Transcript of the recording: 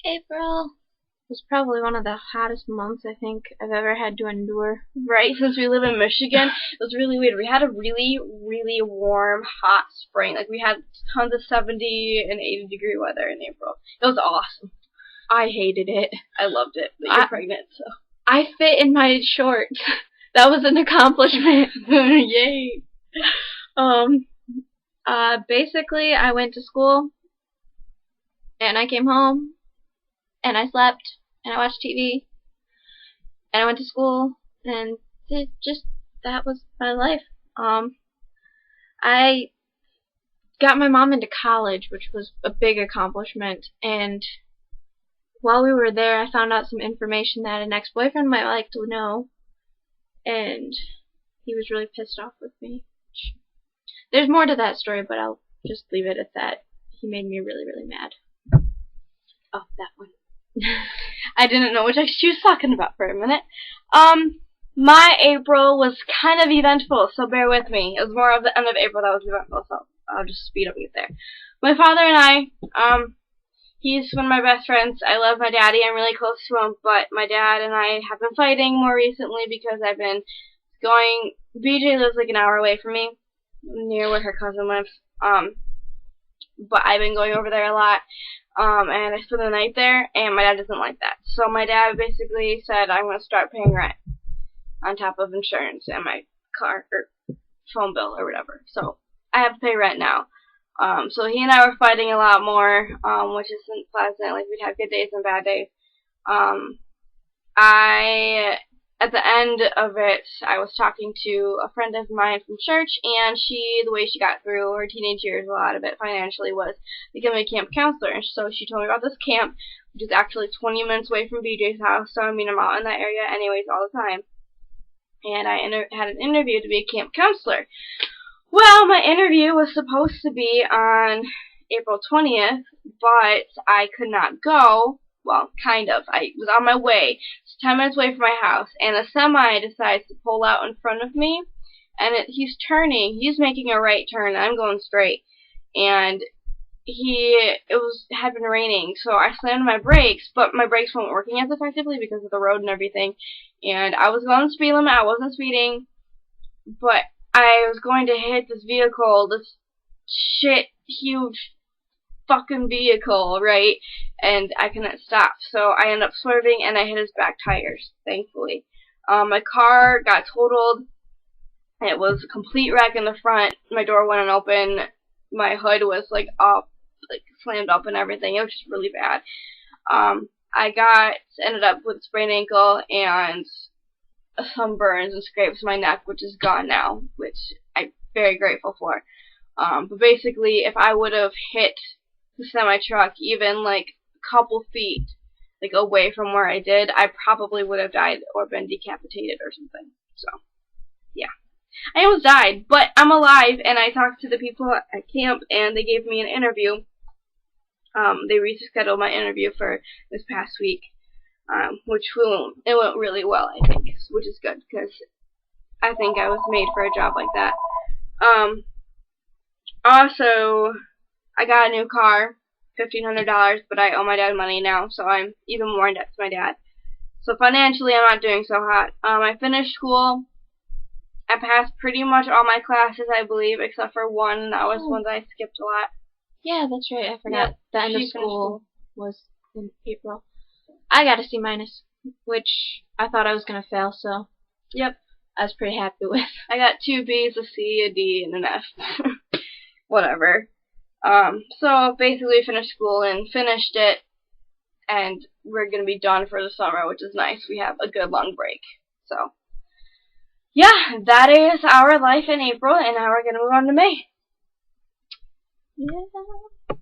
April was probably one of the hottest months I think I've ever had to endure. Right, since we live in Michigan, it was really weird. We had a really, really warm, hot spring. Like, we had tons of 70 and 80-degree weather in April. It was awesome. I hated it. I loved it, but you're pregnant, so. I fit in my shorts. That was an accomplishment. Yay. Basically, I went to school, and I came home, and I slept, and I watched TV, and I went to school, and that was my life. I got my mom into college, which was a big accomplishment, and while we were there, I found out some information that an ex-boyfriend might like to know, and he was really pissed off with me. There's more to that story, but I'll just leave it at that. He made me really, really mad. Oh, that one. I didn't know what she was talking about for a minute. My April was kind of eventful, so bear with me. It was more of the end of April that was eventful, so I'll just speed up and get there. My father and I, he's one of my best friends. I love my daddy. I'm really close to him, but my dad and I have been fighting more recently because I've been going. BJ lives like an hour away from me, near where her cousin lives. But I've been going over there a lot, and I spend the night there, and my dad doesn't like that. So my dad basically said I'm going to start paying rent on top of insurance and my car or phone bill or whatever. So I have to pay rent now. So he and I were fighting a lot more, which isn't pleasant. Like, we'd have good days and bad days. At the end of it, I was talking to a friend of mine from church, and the way she got through her teenage years, a lot of it financially, was becoming a camp counselor. And so she told me about this camp, which is actually 20 minutes away from BJ's house. So, I mean, I'm out in that area anyways all the time. And I had an interview to be a camp counselor. Well, my interview was supposed to be on April 20th, but I could not go. Well, kind of. I was on my way. It's 10 minutes away from my house, and a semi decides to pull out in front of me, and he's turning. He's making a right turn, and I'm going straight. And had been raining, so I slammed my brakes, but my brakes weren't working as effectively because of the road and everything. And I was going speed limit. I wasn't speeding, but I was going to hit this vehicle, this huge fucking vehicle, right? And I couldn't stop, so I ended up swerving, and I hit his back tires, thankfully. My car got totaled. It was a complete wreck in the front. My door wouldn't open. My hood was, slammed up and everything. It was just really bad. I ended up with a sprained ankle and some burns and scrapes on my neck, which is gone now, which I'm very grateful for. But basically, if I would have hit the semi-truck even a couple feet away from where I did, I probably would have died or been decapitated or something. So, yeah. I almost died, but I'm alive, and I talked to the people at camp, and they gave me an interview. They rescheduled my interview for this past week, which went really well, I think, which is good, because I think I was made for a job like that. Also, I got a new car, $1,500, but I owe my dad money now, so I'm even more in debt to my dad. So financially, I'm not doing so hot. I finished school. I passed pretty much all my classes, I believe, except for one. That was one that I skipped a lot. Yeah, that's right. I forgot. Yep. The end of school was in April. I got a C-, which I thought I was going to fail, so yep, I was pretty happy with. I got 2 B's, a C, a D, and an F. Whatever. So basically finished school and finished it, and we're going to be done for the summer, which is nice. We have a good long break. So, yeah, that is our life in April, and now we're going to move on to May. Yeah.